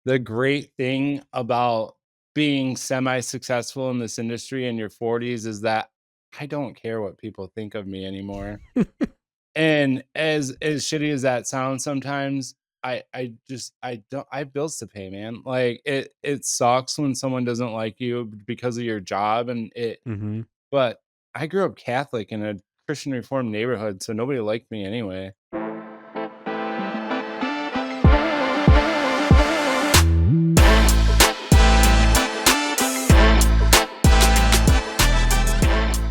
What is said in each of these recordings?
the great thing about being semi-successful in this industry in your 40s is that I don't care what people think of me anymore. And as shitty as that sounds sometimes, I don't I have bills to pay, man. Like it sucks when someone doesn't like you because of your job and it Hmm. but I grew up Catholic in a Christian Reformed neighborhood, so nobody liked me anyway.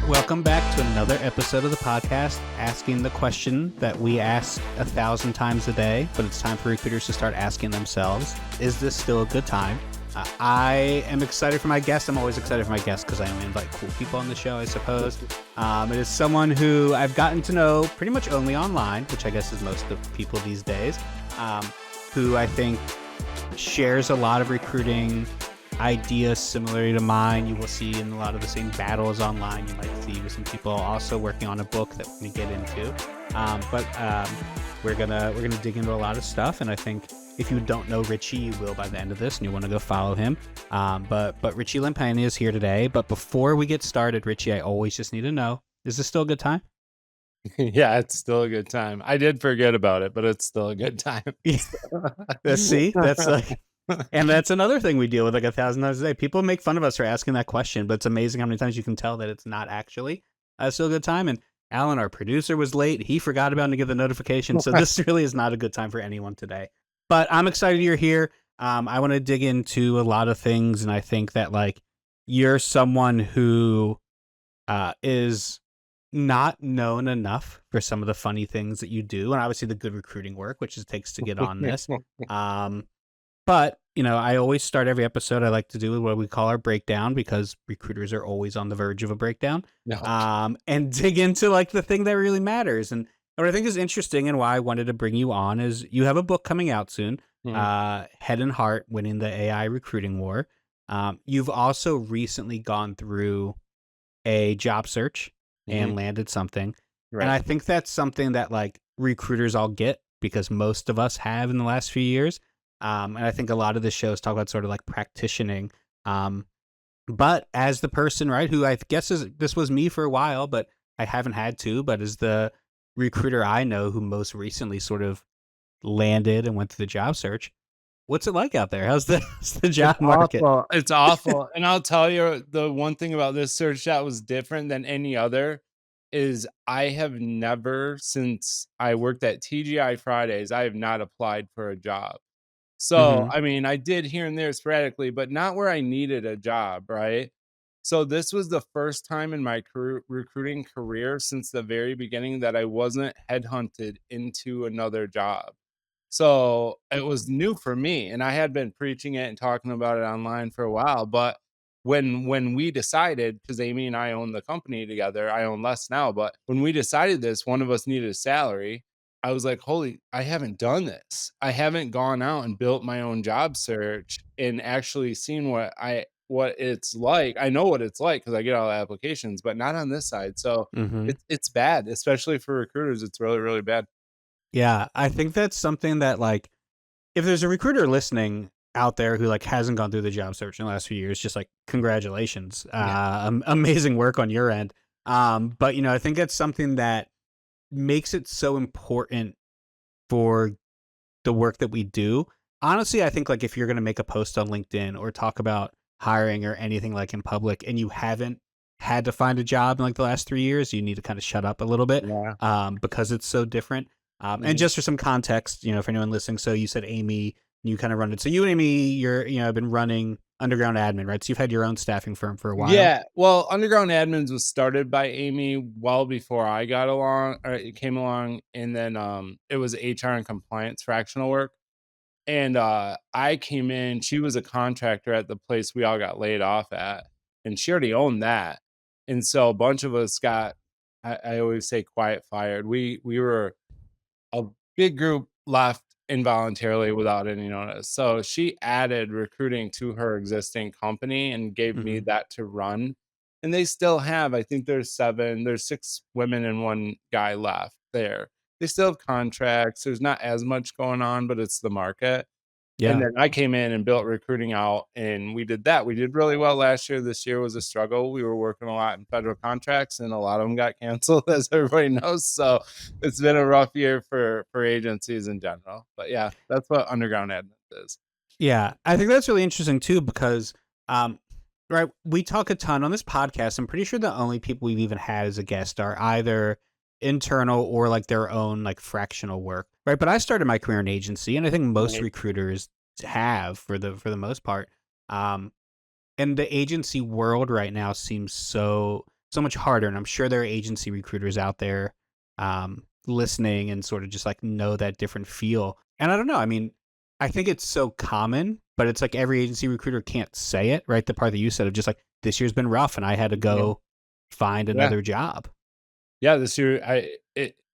Welcome back to another episode of the podcast, asking the question that we ask 1,000 times a day, but it's time for recruiters to start asking themselves, is this still a good time? I am excited for my guest. I'm always excited for my guest because I only invite cool people on the show, I suppose. It is someone who I've gotten to know pretty much only online, which I guess is most of people these days, who I think shares a lot of recruiting ideas similar to mine. You will see in a lot of the same battles online. You might see with some people also working on a book that we're gonna get into. But we're gonna dig into a lot of stuff, and I think if you don't know Richie, you will by the end of this, and you want to go follow him. But Richie Lampani is here today. But before we get started, Richie, I always just need to know: is this still a good time? Yeah, it's still a good time. I did forget about it, but it's still a good time. Yeah. See, that's like. And that's another thing we deal with like 1,000 times a day. People make fun of us for asking that question, but it's amazing how many times you can tell that it's not actually still a good time. And Alan, our producer, was late. He forgot about to give the notification. So this really is not a good time for anyone today. But I'm excited you're here. I want to dig into a lot of things. And I think that like you're someone who is not known enough for some of the funny things that you do. And obviously the good recruiting work, which it takes to get on this. But, I always start every episode I like to do what we call our breakdown because recruiters are always on the verge of a breakdown, No. and dig into like the thing that really matters. And what I think is interesting and why I wanted to bring you on is you have a book coming out soon, Mhm. Head and Heart, Winning the AI Recruiting War. You've also recently gone through a job search and Mhm. landed something. And Right. I think that's something that like recruiters all get because most of us have in the last few years. And I think a lot of the shows talk about sort of like practicing. But as the person, right, who I guess this was me for a while, but I haven't had to, but as the recruiter I know who most recently sort of landed and went through the job search, what's it like out there? How's the It's job market? awful. It's awful. And I'll tell you the one thing about this search that was different than any other is I have never since I worked at TGI Fridays, I have not applied for a job. So, Hmm. I mean, I did here and there sporadically, but not where I needed a job, right? So this was the first time in my recruiting career since the very beginning that I wasn't headhunted into another job. So it was new for me, and I had been preaching it and talking about it online for a while. But when we decided, because Amy and I own the company together, I own less now, but when we decided this, one of us needed a salary. I was like, holy, I haven't done this. I haven't gone out and built my own job search and actually seen what it's like. I know what it's like because I get all the applications, but not on this side. So Hmm. it's bad, especially for recruiters. It's really, really bad. Yeah, I think that's something that like if there's a recruiter listening out there who like hasn't gone through the job search in the last few years, just like congratulations, Yeah. amazing work on your end. But I think that's something that makes it so important for the work that we do. Honestly, I think like if you're gonna make a post on LinkedIn or talk about hiring or anything like in public, and you haven't had to find a job in like the last 3 years, you need to kind of shut up a little bit, Yeah. because it's so different. And Mhm. just for some context, for anyone listening, so you said Amy, you kind of run it. So you and Amy, you're have been running Underground Admin, right? So you've had your own staffing firm for a while. Yeah, well, Underground Admins was started by Amy well before I got along or it came along, and then, it was HR and compliance fractional work, and, I came in she was a contractor at the place we all got laid off at, and she already owned that, and so a bunch of us got I always say quiet fired. We were a big group left involuntarily without any notice. So she added recruiting to her existing company and gave me Hmm. that to run. And they still have, I think there's 6 women and 1 guy left there. They still have contracts. There's not as much going on, but it's the market. And Yeah. then I came in and built recruiting out, and we did that. We did really well last year. This year was a struggle. We were working a lot in federal contracts, and a lot of them got canceled, as everybody knows. So it's been a rough year for agencies in general. But yeah, that's what underground admin is. Yeah, I think that's really interesting too because, um, right, we talk a ton on this podcast. I'm pretty sure the only people we've even had as a guest are either internal or like their own like fractional work, right? But I started my career in agency, and I think most Right. recruiters have for the most part. Um, and the agency world right now seems so much harder, and I'm sure there are agency recruiters out there listening and sort of just like know that different feel. And I don't know, I mean, I think it's so common, but it's like every agency recruiter can't say it, right? The part that you said of just like this year's been rough and I had to Mhm. go find Yeah. another job. Yeah, this year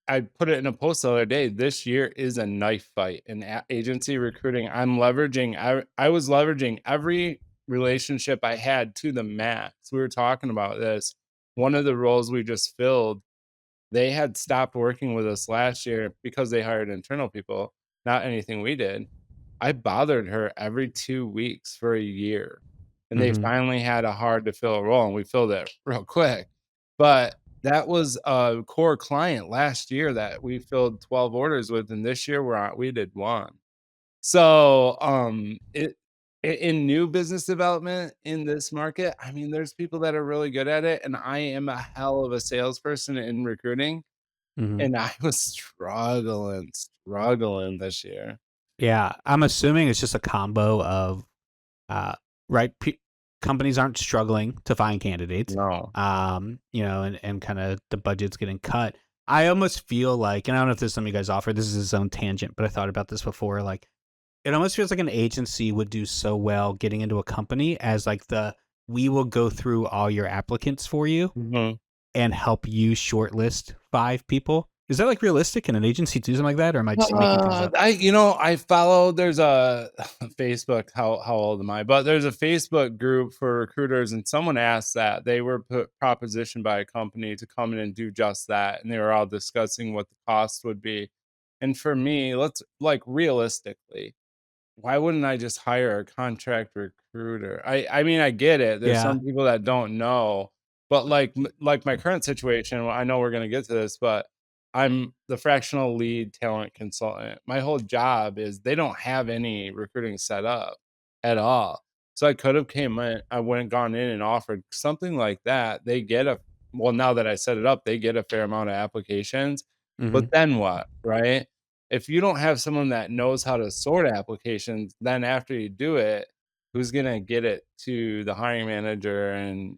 I put it in a post the other day. This year is a knife fight in agency recruiting. I was leveraging every relationship I had to the max. We were talking about this. One of the roles we just filled, they had stopped working with us last year because they hired internal people, not anything we did. I bothered her every 2 weeks for a year, and they Hmm. finally had a hard to fill role, and we filled it real quick. But that was a core client last year that we filled 12 orders with, and this year we did 1. So, in new business development in this market, I mean, there's people that are really good at it, and I am a hell of a salesperson in recruiting, Hmm. and I was struggling this year. Yeah, I'm assuming it's just a combo of uh, right? Companies aren't struggling to find candidates, No. and kind of the budget's getting cut. I almost feel like, and I don't know if this is something you guys offer. This is its own tangent, but I thought about this before. Like, it almost feels like an agency would do so well getting into a company as like we will go through all your applicants for you Mhm. and help you shortlist 5 people. Is that like realistic? Can an agency do something like that, or am I just making things up? I follow there's a Facebook, how old am I? But there's a Facebook group for recruiters, and someone asked that. They were propositioned by a company to come in and do just that, and they were all discussing what the cost would be. And for me, let's like realistically, why wouldn't I just hire a contract recruiter? I mean, I get it. There's Yeah. some people that don't know, but like my current situation, well, I know we're gonna get to this, but I'm the fractional lead talent consultant. My whole job is they don't have any recruiting set up at all. So I could have came in, I went and gone in and offered something like that. They get a well, now that I set it up, they get a fair amount of applications. Hmm. But then what, right? If you don't have someone that knows how to sort applications, then after you do it, who's gonna get it to the hiring manager and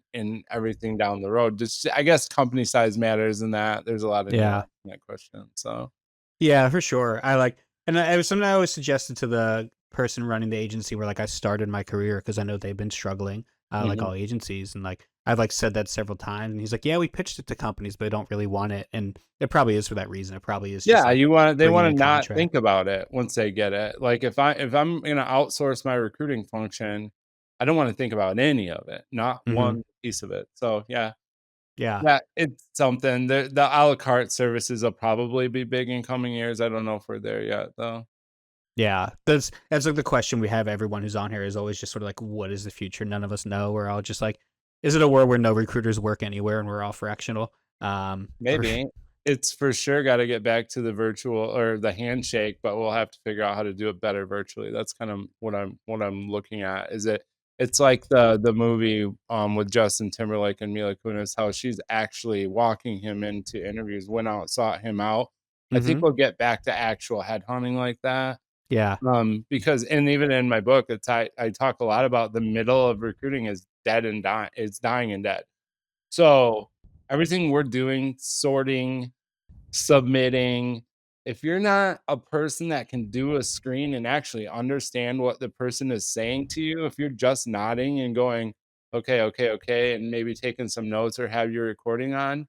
everything down the road? Just I guess company size matters in that. There's a lot of Yeah. nuance in that question. So Yeah, for sure. And it was something I always suggested to the person running the agency where like I started my career because I know they've been struggling, like mhm. all agencies, and like I've like said that several times, and he's like, "Yeah, we pitched it to companies, but they don't really want it," and it probably is for that reason. It probably is just Yeah, like they bringing wanna in not contract. think about it once they get it. Like if I'm gonna outsource my recruiting function, I don't wanna think about any of it, not Hmm. one piece of it. So yeah. Yeah. Yeah, it's something. The à la carte services will probably be big in coming years. I don't know if we're there yet, though. Yeah, that's like the question we have. Everyone who's on here is always just sort of like, "What is the future?" None of us know. We're all just like, "Is it a world where no recruiters work anywhere and we're all fractional?" Or Maybe. It's for sure gotta get back to the virtual or the handshake, but we'll have to figure out how to do it better virtually. That's kind of what I'm looking at. It's like the movie, with Justin Timberlake and Mila Kunis, how she's actually walking him into interviews, went out, sought him out. I think hmm. we'll get back to actual headhunting like that. Yeah. Because and even in my book, I talk a lot about the middle of recruiting is dead and dying. It's dying and dead. So everything we're doing, sorting, submitting, if you're not a person that can do a screen and actually understand what the person is saying to you, if you're just nodding and going, okay, okay, okay, and maybe taking some notes or have your recording on,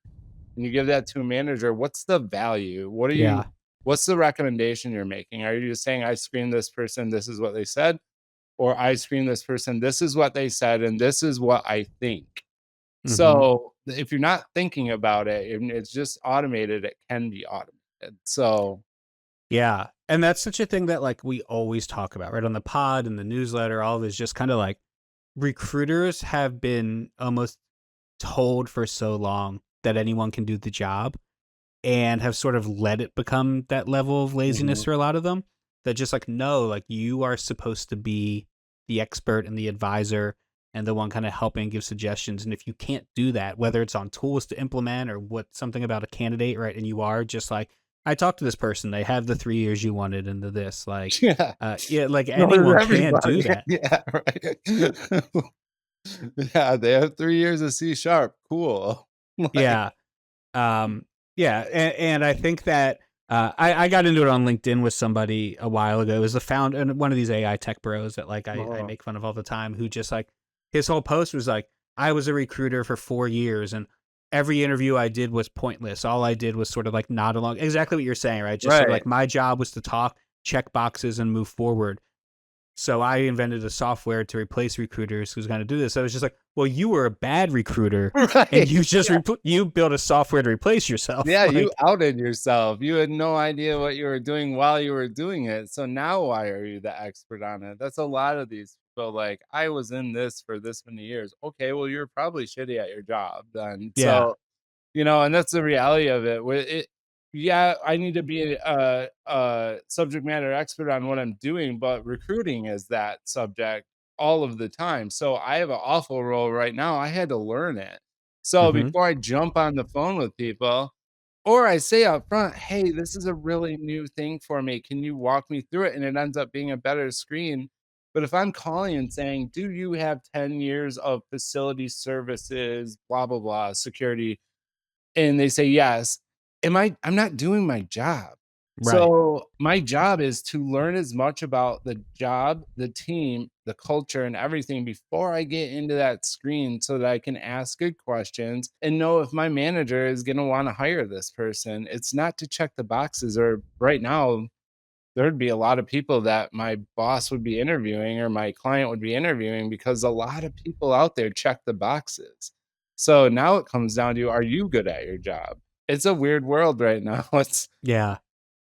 and you give that to a manager, what's the value? Yeah. What's the recommendation you're making? Are you just saying, I screened this person, this is what they said? Or I screened this person, this is what they said, and this is what I think. Hmm. So if you're not thinking about it and it's just automated, it can be automated. So Yeah. And that's such a thing that like we always talk about, right? On the pod and the newsletter, all of this just kind of like recruiters have been almost told for so long that anyone can do the job and have sort of let it become that level of laziness Mhm. for a lot of them that just like, no, like you are supposed to be the expert and the advisor and the one kind of helping give suggestions. And if you can't do that, whether it's on tools to implement or what something about a candidate, right? And you are just like, I talked to this person, they have the 3 years you wanted into this, like, Yeah. yeah, like No, it's anyone can do everybody. that. Yeah, right. Yeah, they have 3 years of C sharp. Cool. Like, Yeah. Um, yeah, and I think that I got into it on LinkedIn with somebody a while ago. It was the founder and one of these AI tech bros that like I uh make fun of all the time, who just like his whole post was like, I was a recruiter for 4 years and every interview I did was pointless. All I did was sort of like nod along. Exactly what you're saying, right? Just sort of right. like my job was to talk, check boxes, and move forward. So I invented a software to replace recruiters who's going to do this. So I was just like, well, you were a bad recruiter and Right. you just Yeah. you built a software to replace yourself. Yeah, you Like, outed yourself. You had no idea what you were doing while you were doing it. So now why are you the expert on it? That's a lot of these people like, I was in this for this many years. Okay, well, you're probably shitty at your job then. yeah. So, and that's the reality of it. Yeah, I need to be a subject matter expert on what I'm doing, but recruiting is that subject all of the time. So I have an awful role right now. I had to learn it. So Hmm. before I jump on the phone with people, or I say up front, hey, this is a really new thing for me. Can you walk me through it? And it ends up being a better screen. But if I'm calling and saying, do you have 10 years of facility services, blah, blah, blah, security, and they say yes, I'm not doing my job. Right. So my job is to learn as much about the job, the team, the culture, and everything before I get into that screen so that I can ask good questions and know if my manager is going to want to hire this person. It's not to check the boxes, or right now there'd be a lot of people that my boss would be interviewing or my client would be interviewing because a lot of people out there check the boxes. So now it comes down to, are you good at your job? It's a weird world right now. It's Yeah.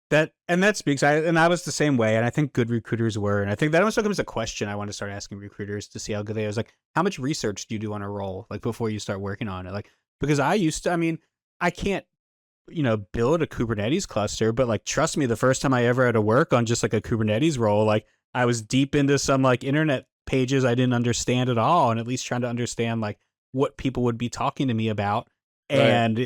That speaks. I was the same way, and I think good recruiters were, and I think that also becomes a question I want to start asking recruiters to see how good they are. Is like, how much research do you do on a role, like before you start working on it? Like, because I used to, I mean, I can't, build a Kubernetes cluster, but like, trust me, the first time I ever had to work on just like a Kubernetes role, like I was deep into some like internet pages I didn't understand at all, and at least trying to understand like what people would be talking to me about, right, and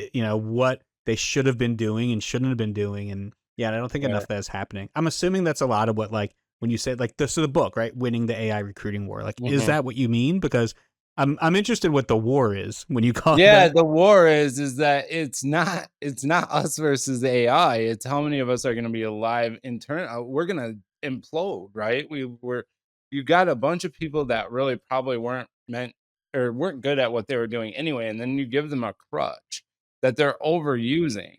what they should have been doing and shouldn't have been doing, and yeah, I don't think enough right. of that is happening. I'm assuming that's a lot of what like when you said like this is the book, right? Winning the AI recruiting war. Like, is Mhm. that what you mean? Because I'm interested what the war is when you call it Yeah, that. the war is that it's not us versus AI. It's how many of us are going to be alive in turn. We're going to implode, right? You got a bunch of people that really probably weren't meant or weren't good at what they were doing anyway, and then you give them a crutch that they're overusing.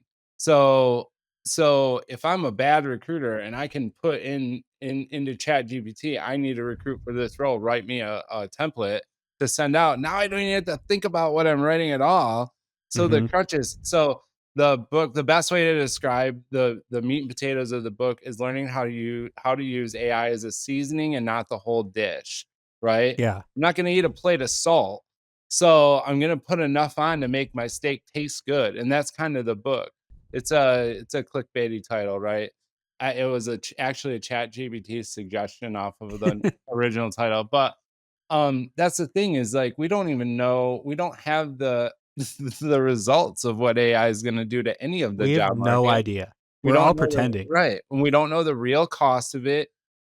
So if I'm a bad recruiter and I can put into Chat GPT, I need to recruit for this role, write me a template to send out. Now I don't even have to think about what I'm writing at all. So the Mm-hmm. crutches. So the best way to describe the meat and potatoes of the book is learning how to use AI as a seasoning and not the whole dish. Right? Yeah. I'm not going to eat a plate of salt, so I'm going to put enough on to make my steak taste good, and that's kind of the book. It's a clickbaity title, right? It was actually a Chat GPT suggestion off of the original title, but that's the thing is like we don't even know, we don't have the the results of what AI is going to do to any of the We have job no market. idea. We We're all don't know the pretending. right, and we don't know the real cost of it,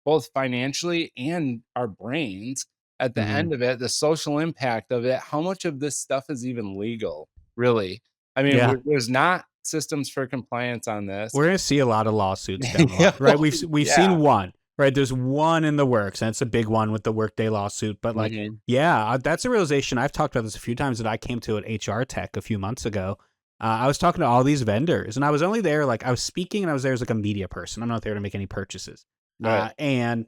both financially and our brains. At the Mm-hmm. end of it, the social impact of it, how much of this stuff is even legal, really? I mean, Yeah. there's not systems for compliance on this. We're going to see a lot of lawsuits down the Yeah, line, right? We've yeah. seen one, right? There's one in the works, and it's a big one with the Workday lawsuit. But like, Mhm. yeah, that's a realization I've talked about this a few times that I came to at HR Tech a few months ago. I was talking to all these vendors, and I was only there like I was speaking, and I was there as like a media person. I'm not there to make any purchases. Right. And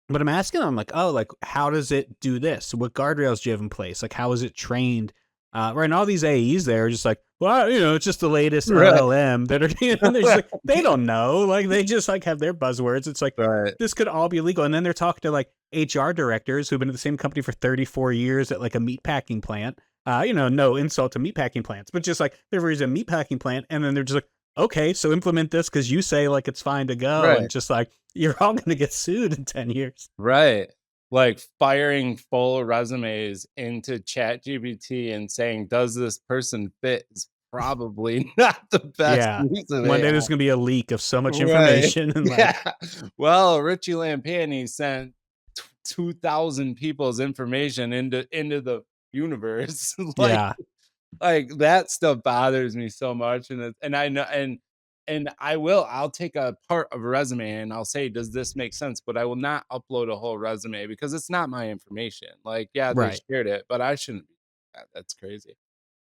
but I'm asking them like, oh, like how does it do this? What guardrails do you have in place? Like how is it trained? Right, and all these AEs there are just like, well, it's just the latest Right. LLM that are, and they're just Right. like, they don't know. Like, they just like have their buzzwords. It's like, Right. this could all be illegal. And then they're talking to like HR directors who've been at the same company for 34 years at like a meatpacking plant. No insult to meatpacking plants, but just like there is a meatpacking plant. And then they're just like, okay, so implement this because you say like it's fine to go. And Right. just like, you're all going to get sued in 10 years. Right. Like firing full resumes into ChatGPT and saying, "Does this person fit?" is probably not the best Yeah. use of One day AI. there's going to be a leak of so much Right. information and like, Yeah. Well, Richie Lampani sent 2,000 people's information into the universe. Like yeah, that stuff bothers me so much, and I know, I'll take a part of a resume and I'll say, "Does this make sense?" But I will not upload a whole resume because it's not my information. Like, yeah, they right. shared it, but I shouldn't be that. That's crazy.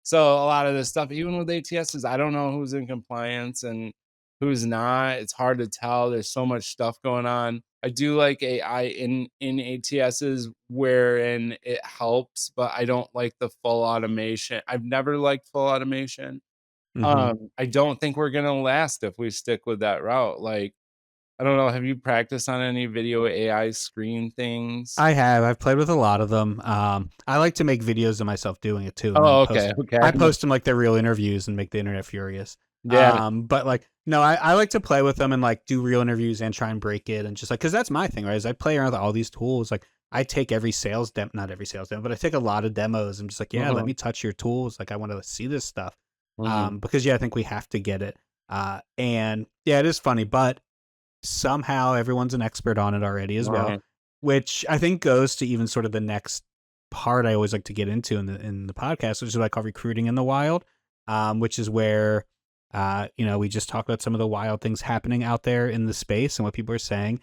So a lot of this stuff, even with ATSs, I don't know who's in compliance and who's not. It's hard to tell. There's so much stuff going on. I do like AI in ATSs wherein it helps, but I don't like the full automation. I've never liked full automation. Hmm. I don't think we're gonna last if we stick with that route. Like, I don't know, have you practiced on any video AI screen things? I have. I've played with a lot of them. I like to make videos of myself doing it too, and then Oh, post. okay, okay. I post them like they're real interviews and make the internet furious. Yeah. But like, no, I like to play with them and like do real interviews and try and break it and just like, because that's my thing, right? Is I play around with all these tools. Like, I take every sales demo, not every sales demo, but I take a lot of demos. I'm just like, yeah, let Mhm, me touch your tools. Like, I want to see this stuff. mhm. Because yeah, I think we have to get it. And yeah, it is funny, but somehow everyone's an expert on it already as well, Mhm. which I think goes to even sort of the next part I always like to get into in the podcast, which is what I call recruiting in the wild, which is where we just talk about some of the wild things happening out there in the space and what people are saying.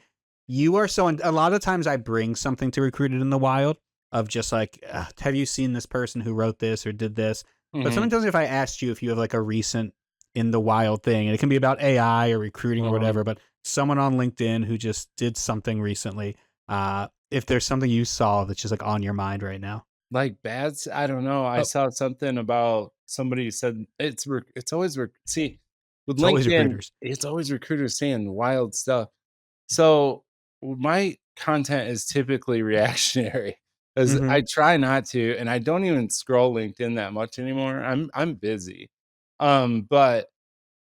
You are so a lot of times I bring something to recruited in the wild of just like, have you seen this person who wrote this or did this? But Mhm, sometimes if I asked you if you have like a recent in the wild thing, and it can be about AI or recruiting or mhm. whatever, but someone on LinkedIn who just did something recently. If there's something you saw that's just like on your mind right now. Like, I don't know, I Oh, saw something about somebody said it's always see, with it's always LinkedIn, recruiters. it's always recruiters saying wild stuff. So, my content is typically reactionary, as Mm-hmm. I try not to, and I don't even scroll LinkedIn that much anymore. I'm busy. But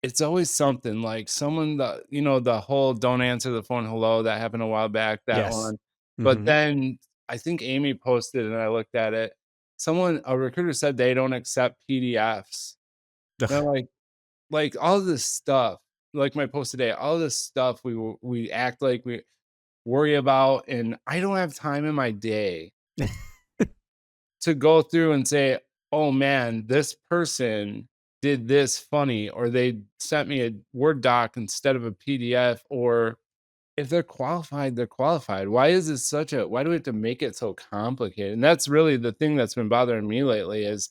it's always something like someone the whole "Don't answer the phone, hello," that happened a while back, that Yes. one. But Mm-hmm. then I think Amy posted and I looked at it. A recruiter said they don't accept PDFs. And I'm like all this stuff, like my post today, all this stuff we act like we worry about, and I don't have time in my day to go through and say, "Oh man, this person did this funny," or they sent me a Word doc instead of a PDF, or if they're qualified, they're qualified. Why do we have to make it so complicated? And that's really the thing that's been bothering me lately is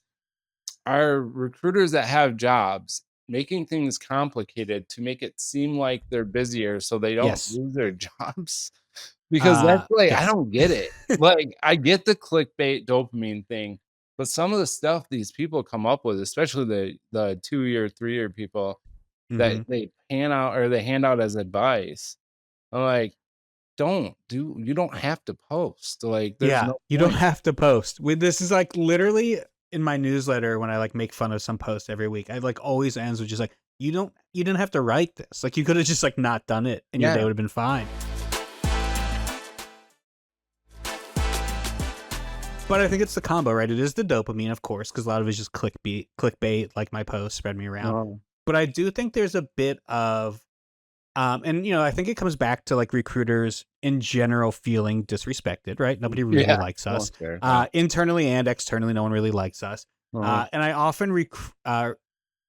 are recruiters that have jobs making things complicated to make it seem like they're busier so they don't Yes. lose their jobs? Because that's like, I Yes. don't get it. Like, I get the clickbait dopamine thing, but some of the stuff these people come up with, especially the 2-year, 3-year people that Mm-hmm. they hand out as advice, I'm like, you don't have to post. Like, there's Yeah. no You don't point. have to post. This is like literally in my newsletter when I like make fun of some post every week. I like always ends with just like, you didn't have to write this. Like, you could have just like not done it and your day Yeah. would have been fine. But I think it's the combo, right? It is the dopamine, of course, because a lot of it's just clickbait, like my post spread me around. No. But I do think there's a bit of, and I think it comes back to like recruiters in general feeling disrespected, right? Nobody really Yeah. likes Well, us, fair. Yeah. internally and externally. No one really likes us, Uh-huh. and I often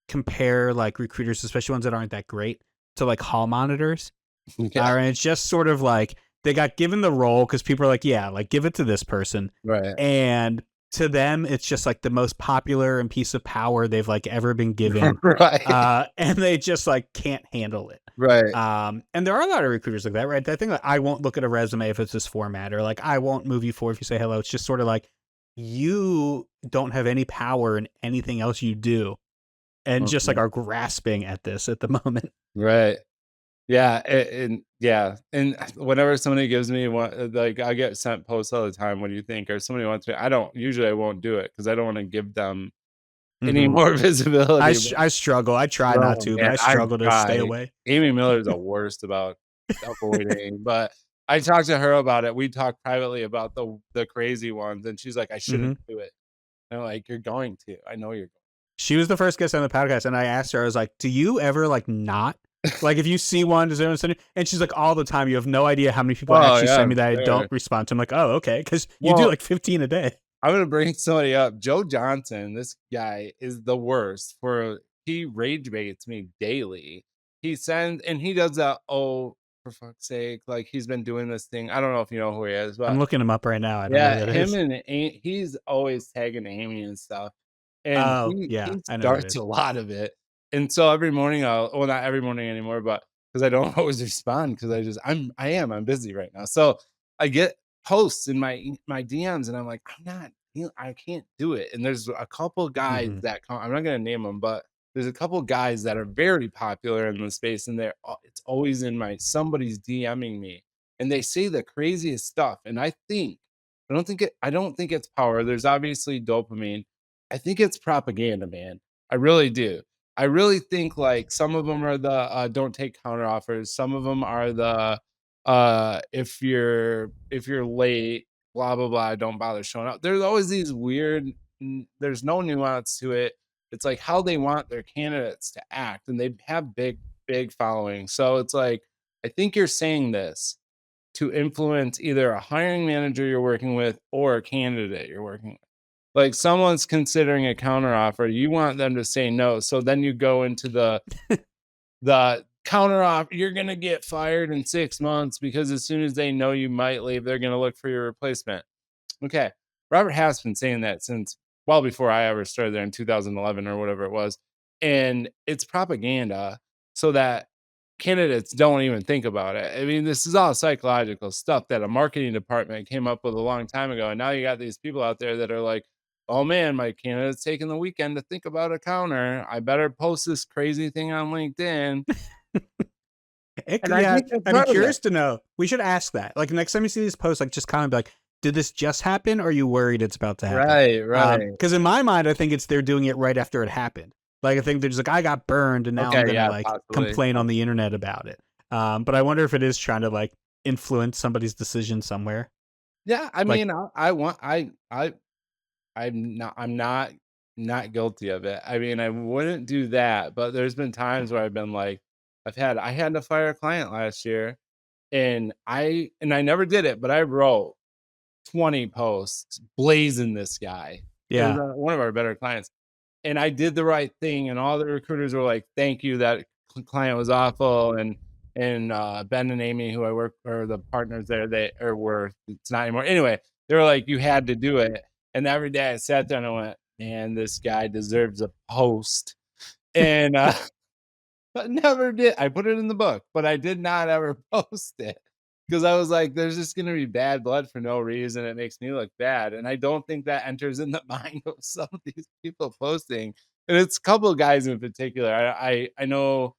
compare like recruiters, especially ones that aren't that great, to like hall monitors. Yeah. And it's just sort of like they got given the role because people are like, yeah, like give it to this person. Right. And to them, it's just like the most popular and piece of power they've like ever been given. Right. And they just like can't handle it. Right. And there are a lot of recruiters like that, right? I think like I won't look at a resume if it's this format, or like I won't move you forward if you say hello. It's just sort of like you don't have any power in anything else you do. and just like Mhm. are grasping at this at the moment. Right. Yeah, and yeah, and whenever somebody gives me one, like, I get sent posts all the time, "What do you think?" Or somebody wants me, I won't do it because I don't wanna give them any Hmm. more visibility, but I struggle. I try not oh, to, but man, I I struggle to stay try. away. Amy Miller's the worst about avoiding, but I talked to her about it. We talked privately about the crazy ones, and she's like, "I shouldn't Hmm. do it." And I'm like, "You're going to. I know you're She was the first guest on the podcast, and I asked her, I was like, "Do you ever like not like if you see one, does anyone send it?" And she's like, "All the time. You have no idea how many people Oh, actually yeah, send I'm me that I don't sure. respond to." I'm like, "Oh, okay," because you do Well, like 15 a day. I'm gonna bring somebody up. Joe Johnson, this guy is the worst for he rage baits me daily. He sends and he does that, "Oh, for fuck's sake," like, he's been doing this thing. I don't know if you know who he is, I'm but looking him up right now. I don't know who yeah, that him is. and he's always tagging Amy and stuff, and Oh, he yeah, I know who that starts is. a lot of it, and so every morning not every morning anymore, but because I don't always respond because I'm busy right now, so I get posts in my DMs, and I'm like, I can't do it, and there's a couple guys Hmm. that I'm not gonna name them, but there's a couple guys that are very popular in the space, and it's always in my somebody's DMing me, and they say the craziest stuff, and I don't think it's power. There's obviously dopamine. I think it's propaganda, man. I really do. I really think like some of them are the don't take counter offers. Some of them are the if you're late, blah blah blah, don't bother showing up. There's always these weird there's no nuance to it. It's like how they want their candidates to act and they have big following. So it's like I think you're saying this to influence either a hiring manager you're working with or a candidate you're working with. Like someone's considering a counteroffer, you want them to say no. So then you go into the counteroffer, you're gonna get fired in 6 months because as soon as they know you might leave, they're gonna look for your replacement. Okay. Robert has been saying that since well before I ever started there in 2011 or whatever it was. And it's propaganda so that candidates don't even think about it. I mean, this is all psychological stuff that a marketing department came up with a long time ago. And now you got these people out there that are like, oh man, my candidate's taking the weekend to think about a counter. I better post this crazy thing on LinkedIn. And I Yeah, think that's I'd be part of it. curious to know. We should ask that. Like next time you see these posts, like just kind of be like, did this just happen? Or are you worried it's about to happen? Right, right. Because in my mind, I think it's they're doing it right after it happened. Like I think they're just like, I got burned, and now I'm Okay, gonna yeah, like possibly. complain on the internet about it. But I wonder if it is trying to like influence somebody's decision somewhere. Yeah, I Like, mean, I want I'm not guilty of it. I mean, I wouldn't do that, but there's been times where I've been like I had to fire a client last year and I never did it, but I wrote 20 posts blazing this guy. It was yeah, one of our better clients. And I did the right thing, and all the recruiters were like, "Thank you, that client was awful," and Ben and Amy, who I work or the partners there, they or were it's not anymore. Anyway, they were like, "You had to do it," and every day I sat there and I went, "Man, this guy deserves a post," and but never did. I put it in the book, but I did not ever post it because I was like, "There's just gonna be bad blood for no reason. It makes me look bad," and I don't think that enters in the mind of some of these people posting. And it's a couple of guys in particular. I know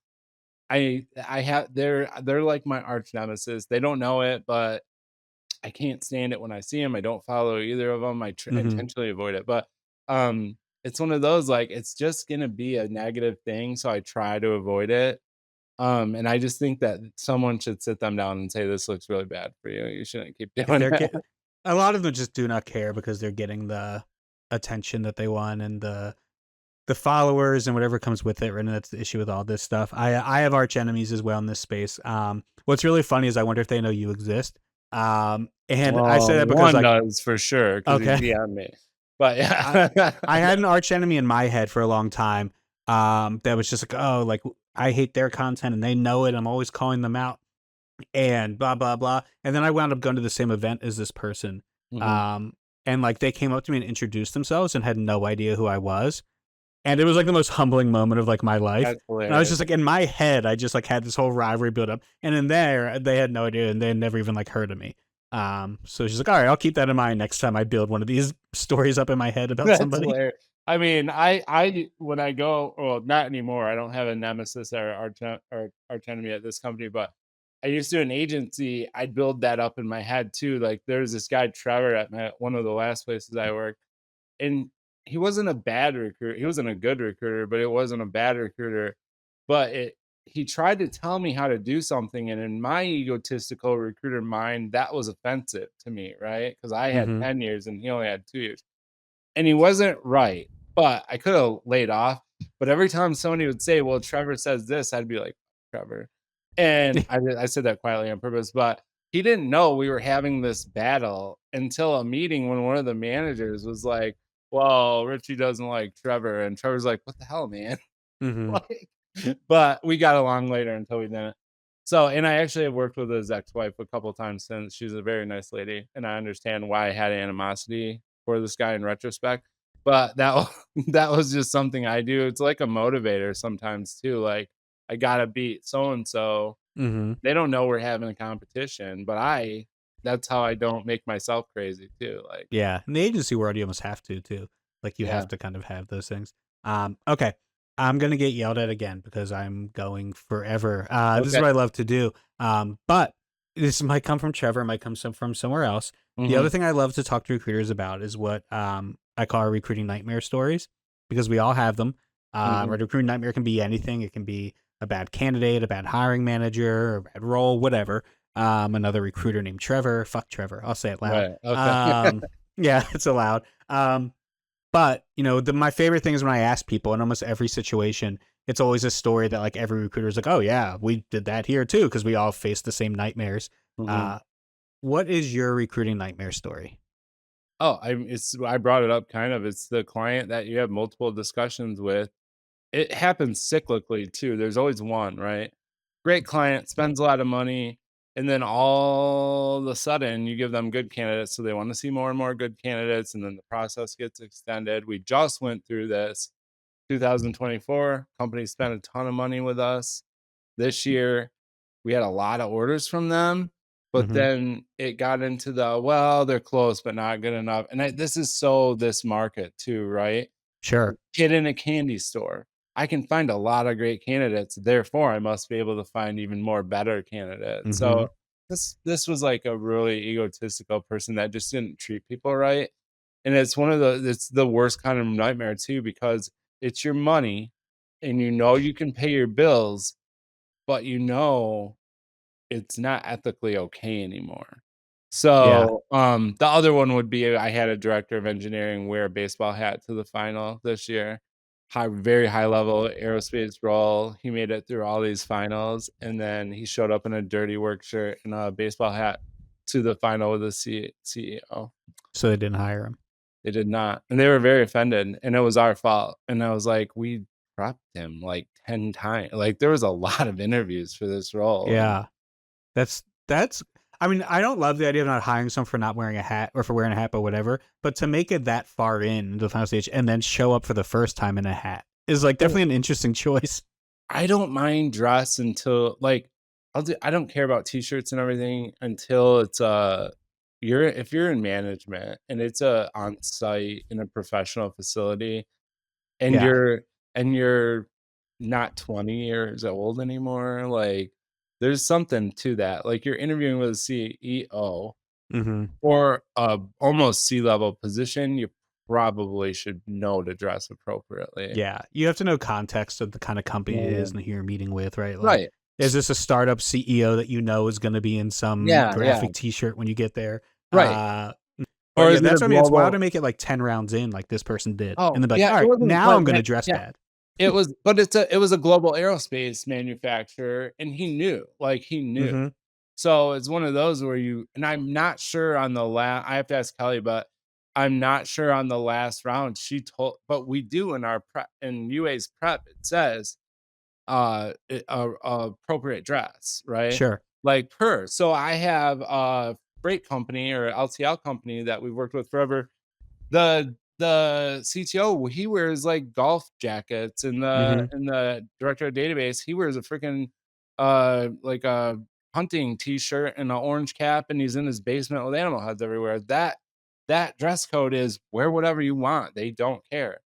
I have they're like my arch nemesis. They don't know it, but I can't stand it when I see them. I don't follow either of them. hmm Intentionally avoid it, but it's one of those like it's just gonna be a negative thing, so I try to avoid it. And I just think that someone should sit them down and say, "This looks really bad for you. You shouldn't keep if doing they're that." get a lot of them just do not care because they're getting the attention that they want and the followers and whatever comes with it. Right, and that's the issue with all this stuff. I have arch enemies as well in this space. What's really funny is I wonder if they know you exist. And I say Well, that because one like, does for sure because he okay, DM'd me. But I yeah. I had an arch enemy in my head for a long time. That was just like, oh, like I hate their content and they know it. I'm always calling them out and blah blah blah. And then I wound up going to the same event as this person. Mhm. Um, and like they came up to me and introduced themselves and had no idea who I was. And it was like the most humbling moment of like my life. That's And I was hilarious. just like in my head, I just like had this whole rivalry build up. And in there, they had no idea and they had never even like heard of me. So she's like, all right, I'll keep that in mind next time I build one of these stories up in my head about That's somebody. hilarious. I mean, I when I go, well, not anymore. I don't have a nemesis or arch enemy at this company, but I used to an agency. I'd build that up in my head too. Like there's this guy Trevor at one of the last places I worked, and he wasn't a bad recruiter. He wasn't a good recruiter, but it wasn't a bad recruiter. But he tried to tell me how to do something, and in my egotistical recruiter mind, that was offensive to me, right? Because I had Mhm. 10 years and he only had 2 years, and he wasn't right. But I could have laid off. But every time somebody would say, "Well, Trevor says this," I'd be like, "Trevor," and I said that quietly on purpose. But he didn't know we were having this battle until a meeting when one of the managers was like, "Well, Richie doesn't like Trevor," and Trevor's like, "What the hell, man?" Mhm. Like, but we got along later until we didn't. So, and I actually have worked with his ex-wife a couple times since. She's a very nice lady, and I understand why I had animosity for this guy in retrospect. But that was just something I do. It's like a motivator sometimes too. Like I gotta beat so and so. Mhm. They don't know we're having a competition, but that's how I don't make myself crazy too. Like, Yeah, in the agency world, you almost have to too. Like you have yeah, to kind of have those things. Okay, I'm gonna get yelled at again because I'm going forever. This is okay, what I love to do. But this might come from Trevor, it might come from somewhere else. The hmm, other thing I love to talk to recruiters about is what I call our recruiting nightmare stories because we all have them. A hmm, recruiting nightmare can be anything. It can be a bad candidate, a bad hiring manager, a bad role, whatever. Another recruiter named Trevor. Fuck Trevor. I'll say it loud. right, okay, Um, yeah, it's allowed. But my favorite thing is when I ask people in almost every situation, it's always a story that like every recruiter is like, oh yeah, we did that here too because we all face the same nightmares. hmm. Uh, what is your recruiting nightmare story? Oh, I brought it up kind of. It's the client that you have multiple discussions with. It happens cyclically too. There's always one, right? Great client spends a lot of money, and then all of a sudden you give them good candidates, so they want to see more and more good candidates, and then the process gets extended. We just went through this 2024. Companies spent a ton of money with us. This year, we had a lot of orders from them, but Mm-hmm. then it got into the, well, they're close, but not good enough. And this is so this market too, right? Sure. Kid in a candy store. I can find a lot of great candidates. Therefore, I must be able to find even more better candidates. Mm-hmm. So this was like a really egotistical person that just didn't treat people right. And it's the worst kind of nightmare too, because it's your money and you can pay your bills, but it's not ethically okay anymore. Yeah. So, the other one would be I had a director of engineering wear a baseball hat to the final this year. Very high level aerospace role. He made it through all these finals, and then he showed up in a dirty work shirt and a baseball hat to the final with the CEO. So they didn't hire him. They did not, and they were very offended, and it was our fault. And I was like, "We prepped him like 10 times." Like, there was a lot of interviews for this role, and Yeah. That's I mean, I don't love the idea of not hiring someone for not wearing a hat or for wearing a hat, but whatever. But to make it that far in the final stage and then show up for the first time in a hat is like definitely an interesting choice. I don't mind dress until like I don't care about t-shirts and everything until it's if you're in management and it's a on site in a professional facility and Yeah. you're not 20 years old anymore, like there's something to that. Like you're interviewing with a CEO Mm-hmm. or a almost C-level position, you probably should know to dress appropriately. Yeah, you have to know context of the kind of company it is Mhm. and who you're meeting with, right? Like, Right. is this a startup CEO that you know is going to be in some Yeah, yeah. graphic T-shirt when you get there? Right. Uh, but Or yeah, is it a that's what I mean. It's wild to global? make it like 10 rounds in, like this person did, and Oh, then be like, yeah, all it right, wasn't now but I'm going ma to dress yeah, bad. but it was a global aerospace manufacturer, and he knew, like, he knew. Mm-hmm. So, it's one of those where I'm not sure on the I have to ask Kelly, but I'm not sure on the last round, but we do in our prep in UA's prep, it says, appropriate dress, right? Sure. Like, so I have a freight company or LTL company that we've worked with forever. The CTO, he wears, like, golf jackets, and Mm-hmm. the director of database, he wears a freaking, like, a hunting T-shirt and an orange cap, and he's in his basement with animal heads everywhere. That dress code is wear whatever you want, they don't care.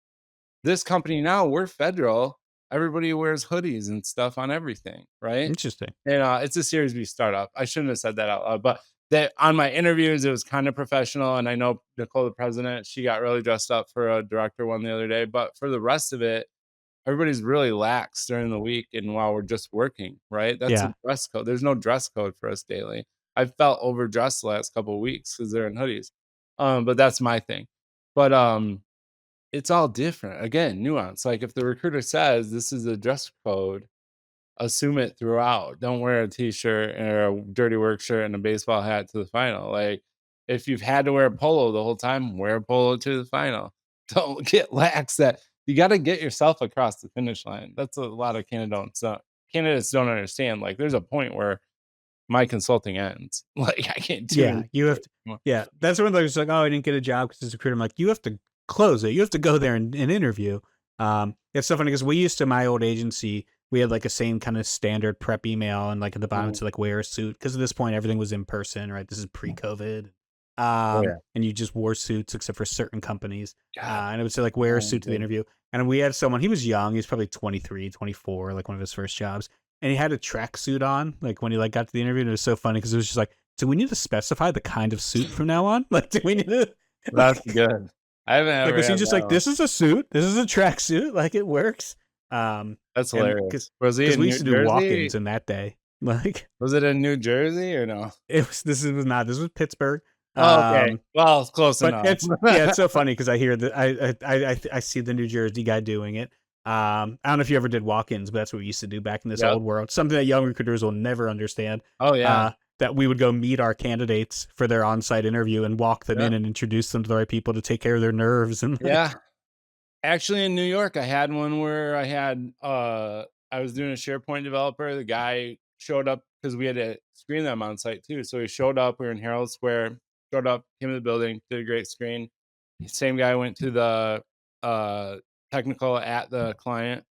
This company now, we're federal. Everybody wears hoodies and stuff on everything, right? Interesting. And it's a Series B startup. I shouldn't have said that out loud, but that on my interviews, it was kind of professional. And I know Nicole, the president, she got really dressed up for a director one the other day. But for the rest of it, everybody's really lax during the week and while we're just working, right? That's a Yeah. dress code. There's no dress code for us daily. I've felt overdressed the last couple of weeks because they're in hoodies. But that's my thing. But it's all different. Again, nuance. Like if the recruiter says this is a dress code, assume it throughout. Don't wear a t-shirt or a dirty work shirt and a baseball hat to the final. Like if you've had to wear a polo the whole time, wear a polo to the final. Don't get lax that you got to get yourself across the finish line. That's a lot of candidates don't understand. Like there's a point where my consulting ends. Like I can't do Yeah, anything you have to. anymore. Yeah, that's when they're just like, oh, I didn't get a job because it's a recruiter. I'm like, you have to close it. You have to go there and interview. It's so funny because we used to my old agency. We had like a same kind of standard prep email, and like at the bottom Mhm. to like wear a suit because at this point everything was in person, right? This is pre-COVID, Oh yeah. and you just wore suits except for certain companies. God. And it would say like wear a Oh, suit to the dude. interview. And we had someone. He was young. He was probably 23, 24, like one of his first jobs. And he had a tracksuit on, like when he like got to the interview. And it was so funny because it was just like, do we need to specify the kind of suit from now on? Like, do we need to That's like, good. I haven't like ever was he had just that like, one. this is a suit, this is a tracksuit, like it works? That's And hilarious. Was he because in we used New to do walk-ins Jersey? in that day, like Was it in New Jersey or no? this was Pittsburgh. Oh, okay. Um, Well, it's close but enough. it's so funny because I hear that I see the New Jersey guy doing it. I don't know if you ever did walk-ins, but that's what we used to do back in this Yep. old world. Something that young recruiters will never understand. Oh, yeah. That we would go meet our candidates for their on-site interview and walk them in Yep. and introduce them to the right people to take care of their nerves and Yeah. like. Actually, in New York, I had one where I was doing a SharePoint developer. The guy showed up because we had to screen them on site too. So he showed up. We were in Herald Square. Showed up, came to the building, did a great screen. Same guy went to the uh, technical at the client.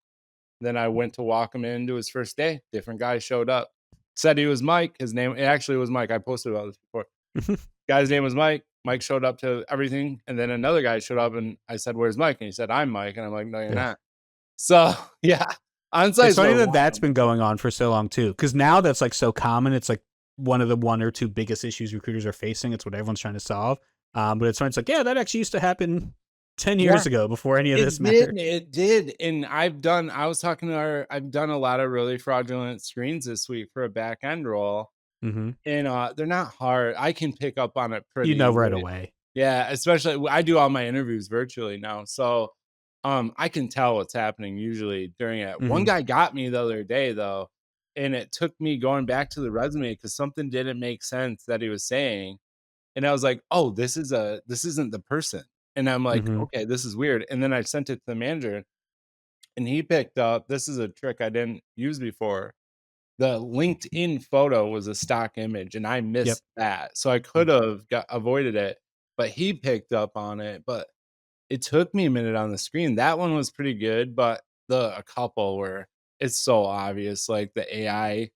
Then I went to walk him into his first day. Different guy showed up. Said he was Mike. His name it actually was Mike. I posted about this before. Guy's name was Mike. Mike showed up to everything, and then another guy showed up, and I said, "Where's Mike?" And he said, "I'm Mike." And I'm like, "No, you're Yeah. not." So yeah, It's on-sites funny were that that's wild. been going on for so long too, because now that's like so common. It's like one of the one or two biggest issues recruiters are facing. It's what everyone's trying to solve. But it's funny. It's like, yeah, that actually used to happen 10 Yeah, years ago before any of this it did. mattered. It did. And I've done a lot of really fraudulent screens this week for a back end role, Mm-hmm. and they're not hard. I can pick up on it You pretty know right easily. away. Yeah, especially I do all my interviews virtually now, so I can tell what's happening usually during it. One Mm-hmm. guy got me the other day though, and it took me going back to the resume because something didn't make sense that he was saying, and I was like, "Oh, this isn't the person." And I'm like, Mm-hmm. "Okay, this is weird." And then I sent it to the manager, and he picked up. This is a trick I didn't use before. The LinkedIn photo was a stock image, and I Yep. missed that, so I could Yep. have got avoided it, but he picked up on it, but it took me a minute on the screen. That one was pretty good, but a couple where it's so obvious, like the I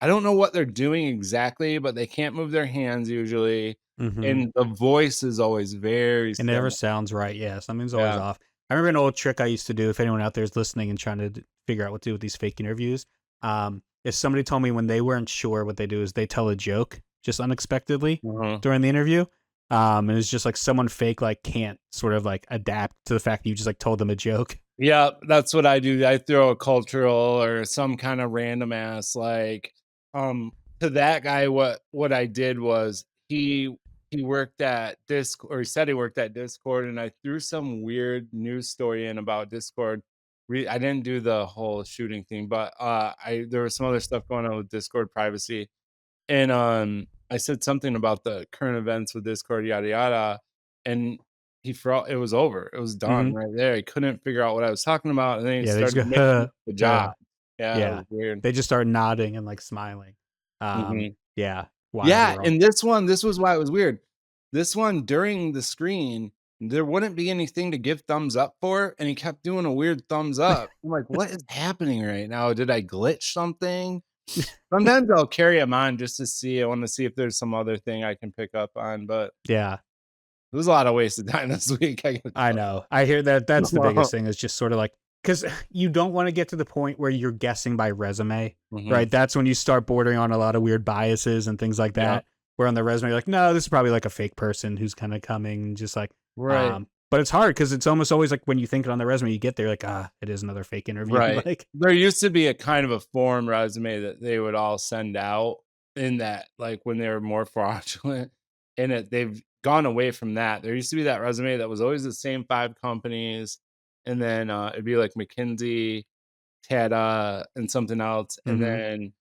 don't know what they're doing exactly, but they can't move their hands usually, Mm-hmm. and the voice is always very It never similar. sounds right. Yeah, something's always Yeah. off. I remember an old trick I used to do. If anyone out there is listening and trying to figure out what to do with these fake interviews, if somebody told me when they weren't sure, what they do is they tell a joke just unexpectedly Uh-huh. during the interview. And it's just like someone fake like can't sort of like adapt to the fact that you just like told them a joke. Yeah, that's what I do. I throw a cultural or some kind of random ass um to that guy what I did was he worked at Discord, or he said he worked at Discord, and I threw some weird news story in about Discord. I didn't do the whole shooting thing, but I there was some other stuff going on with Discord privacy. And I said something about the current events with Discord, yada yada, and it was over. It was done Mm-hmm. right there. He couldn't figure out what I was talking about, and then he Yeah, they just started go, naming the job. huh. Yeah, it Yeah, was weird. they just start nodding and like smiling. Mhm. Yeah, wild Yeah, world. and this was why it was weird. This one during the screen, there wouldn't be anything to give thumbs up for, and he kept doing a weird thumbs up. I'm like, "What is happening right now? Did I glitch something?" Sometimes I'll carry them on just to see. I wanna see if there's some other thing I can pick up on, but Yeah. It was a lot of wasted time this week. I can I tell. know. I hear that that's the biggest thing is just sort of like because you don't want to get to the point where you're guessing by resume, Mhm. right? That's when you start bordering on a lot of weird biases and things like Yeah. that. Where on the resume, you're like, no, this is probably like a fake person who's kind of coming, just like, Right. but it's hard because it's almost always like when you think it on the resume, you get there, like, it is another fake interview. Right. Like, There used to be a kind of a form resume that they would all send out in that, like, when they were more fraudulent, and they've gone away from that. There used to be that resume that was always the same 5 companies, and then, it'd be like McKinsey, Tata, and something else, and mm-hmm. then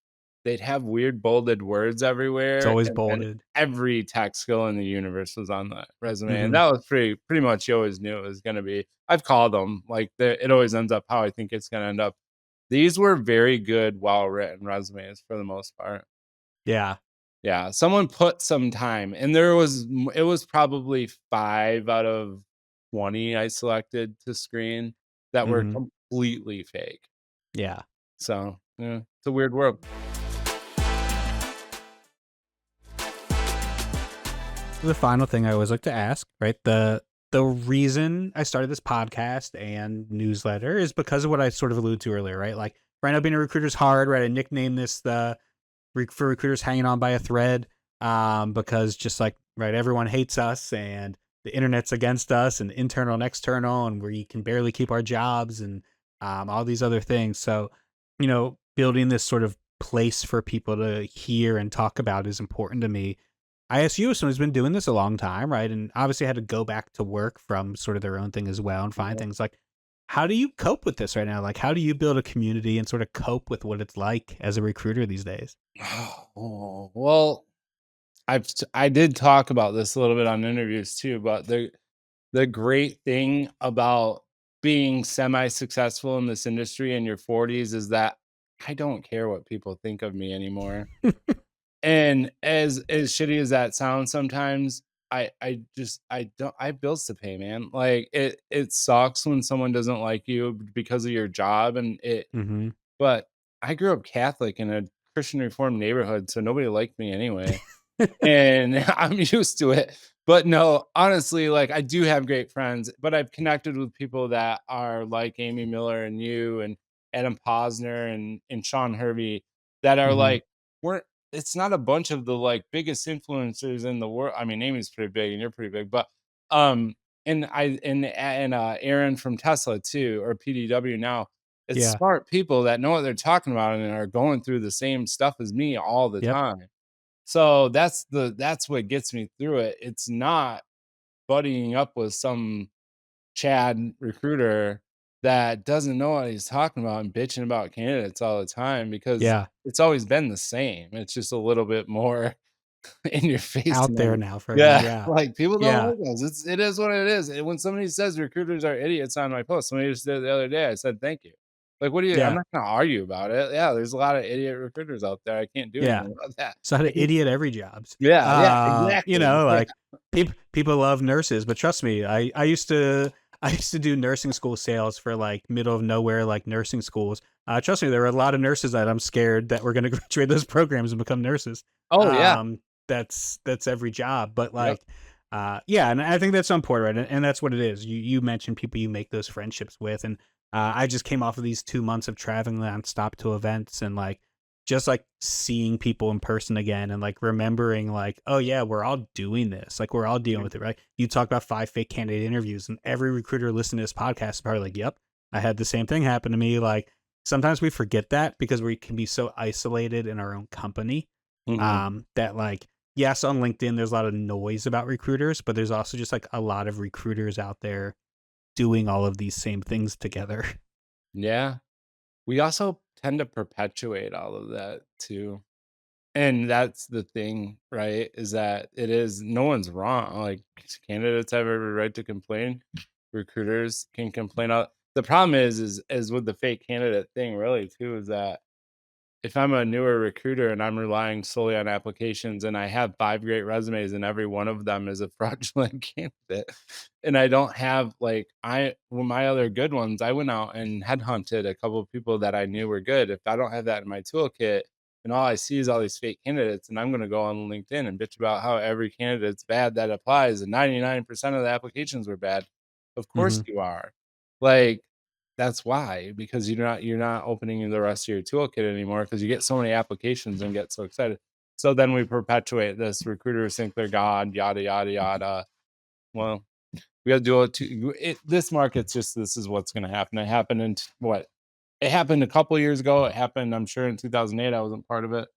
they'd have weird bolded words It's everywhere, always and then bolded. every tech skill in the universe was on the resume, and Mm-hmm. that was pretty much you always knew it was gonna be. I've called them, like, it always ends up how I think it's gonna end up. These were very good, well-written resumes for the most part. Yeah. Yeah, someone put some time, and it was probably 5 out of 20 I selected to screen that were Mm-hmm. completely fake. Yeah. So, yeah, it's a weird world. The final thing I always like to ask, right? The reason I started this podcast and newsletter is because of what I sort of alluded to earlier, right? Like right now being a recruiter is hard, right? I nicknamed this the for recruiters hanging on by a thread, because just like right, everyone hates us and the internet's against us and internal and external, and we can barely keep our jobs and all these other things. So, building this sort of place for people to hear and talk about is important to me. ISU is someone who's been doing this a long time, right? And obviously had to go back to work from sort of their own thing as well and find Yeah. things like, how do you cope with this right now? Like, how do you build a community and sort of cope with what it's like as a recruiter these days? Oh, well, I did talk about this a little bit on interviews too, but the great thing about being semi-successful in this industry in your 40s is that I don't care what people think of me anymore. And as shitty as that sounds sometimes, I don't I have bills to pay, man. Like, it sucks when someone doesn't like you because of your job, and it Mm-hmm. but I grew up Catholic in a Christian Reformed neighborhood, so nobody liked me anyway. And I'm used to it. But no, honestly, like, I do have great friends, but I've connected with people that are like Amy Miller and you and Adam Posner and Sean Hervey that are Mm-hmm. like, we're it's not a bunch of the like biggest influencers in the world. I mean, Amy's pretty big and you're pretty big, but um and Aaron from Tesla too, or PDW now. It's Yeah. smart people that know what they're talking about and are going through the same stuff as me all the Yep. time. So that's what gets me through it. It's not buddying up with some Chad recruiter that doesn't know what he's talking about and bitching about candidates all the time because Yeah. it's always been the same. It's just a little bit more in your face Out there now. now for everyone. Yeah, Yeah. like people don't Yeah. like us. It is what it is. And when somebody says recruiters are idiots on my post, somebody just did it the other day. I said thank you. Like, what do you? I'm Yeah. not gonna argue about it. Yeah, there's a lot of idiot recruiters out there. I can't do Yeah. anything about that. So how I to can, idiot every jobs. yeah, exactly. Yeah. Like people love nurses, but trust me, I used to I used to do nursing school sales for like middle of nowhere like nursing schools. Trust me, there were a lot of nurses that I'm scared that we're going to graduate those programs and become nurses. Oh yeah. Um, that's every job, but Yep. like, yeah, and I think that's so important, right? And that's what it is. You mentioned people you make those friendships with, and I just came off of these 2 months of traveling nonstop to events and like just like seeing people in person again and like remembering like, oh yeah, we're all doing this, like we're all dealing with it, right? You talk about 5 fake candidate interviews and every recruiter listening to this podcast is probably like, yep, I had the same thing happen to me. Like sometimes we forget that because we can be so isolated in our own company, Mhm. that like, yes, on LinkedIn there's a lot of noise about recruiters, but there's also just like a lot of recruiters out there doing all of these same things together. Yeah. We also tend to perpetuate all of that too. And that's the thing, right? Is that it is no one's wrong. Like, candidates have every right to complain. Recruiters can complain. The problem is with the fake candidate thing, really, too, is that if I'm a newer recruiter and I'm relying solely on applications and I have 5 great resumes and every one of them is a fraudulent candidate, and I don't have like well, my other good ones, I went out and headhunted a couple of people that I knew were good. If I don't have that in my toolkit, and all I see is all these fake candidates, and I'm going to go on LinkedIn and bitch about how every candidate's bad that applies, and 99% of the applications were bad. Of course Mhm. you are. Like, that's why, because you're not opening the rest of your toolkit anymore because you get so many applications and get so excited. So then we perpetuate this recruiters think they're God, yada yada yada. Well, we got to do it. This market's just this is what's going to happen. It happened in what? It happened a couple years ago. It happened, I'm sure, in 2008. I wasn't part of it,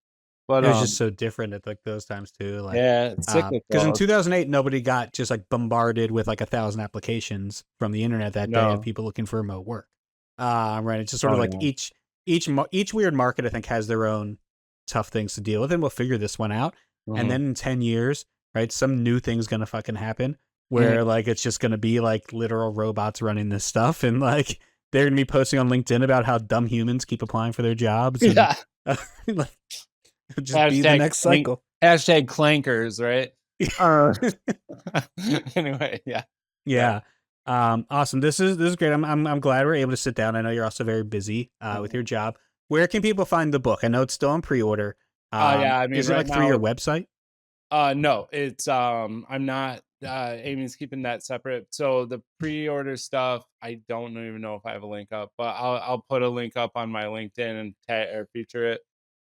but It was just so different at like those times too. Like, yeah, it's because in cyclical. 2008, nobody got just like bombarded with like 1,000 applications from the internet that day of No, people looking for remote work. Right. It's just sort of oh like no, each weird market, I think, has their own tough things to deal with, and we'll figure this one out. And mhm. then in 10 years, right, some new thing's gonna fucking happen Mhm. where like it's just gonna be like literal robots running this stuff, and like they're gonna be posting on LinkedIn about how dumb humans keep applying for their jobs, and Yeah. like it'll just be the Hashtag next clank, cycle. hashtag clankers, right? Uh, anyway, yeah. Sorry. Yeah. Awesome. This is great. I'm glad we're able to sit down. I know you're also very busy with Mhm. your job. Where can people find the book? I know it's still on pre-order. Yeah, I mean, Is it right like through now, your website? no, it's I'm not. Amy's keeping that separate. So the pre-order stuff, I don't even know if I have a link up, but I'll put a link up on my LinkedIn and tag or feature it,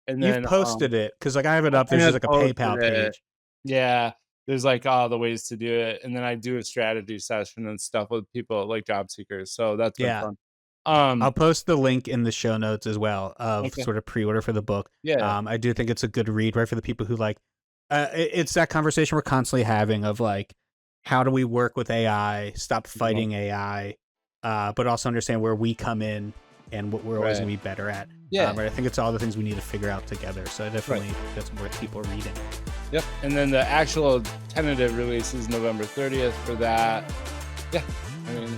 and You've then posted it because like I have it I up. There's kind just of like a posted PayPal it. page. Yeah, there's like all the ways to do it, and then I do a strategy session and stuff with people like job seekers. So that's been Yeah. fun. I'll Um, post the link in the show notes as well of okay, sort of pre-order for the book. yeah, I do think it's a good read, right, for the people who like. It's that conversation we're constantly having of like, how do we work with AI, stop mhm, fighting AI, but also understand where we come in and what we're always right, going to be better at. yeah, Right, I think it's all the things we need to figure out together. So I right, definitely that's worth people reading. yep. And then the actual tentative release is November 30th for that. Yeah, I mean,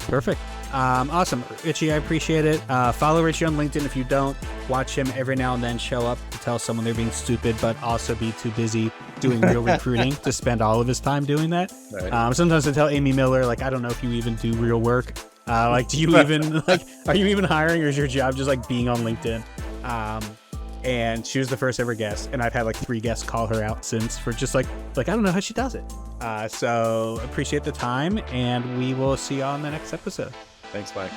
Perfect. Awesome. Richie, I appreciate it. Follow Richie on LinkedIn if you don't. Watch him every now and then show up to tell someone they're being stupid, but also be too busy doing real recruiting to spend all of his time doing that. right. Sometimes I tell Amy Miller, like, I don't know if you even do real work. Like, do you even, like, are you even hiring, or is your job just like being on LinkedIn? Um, and she was the first ever guest, and I've had like 3 guests call her out since for just like I don't know how she does it. So appreciate the time, and we will see you on the next episode. Thanks, Mike.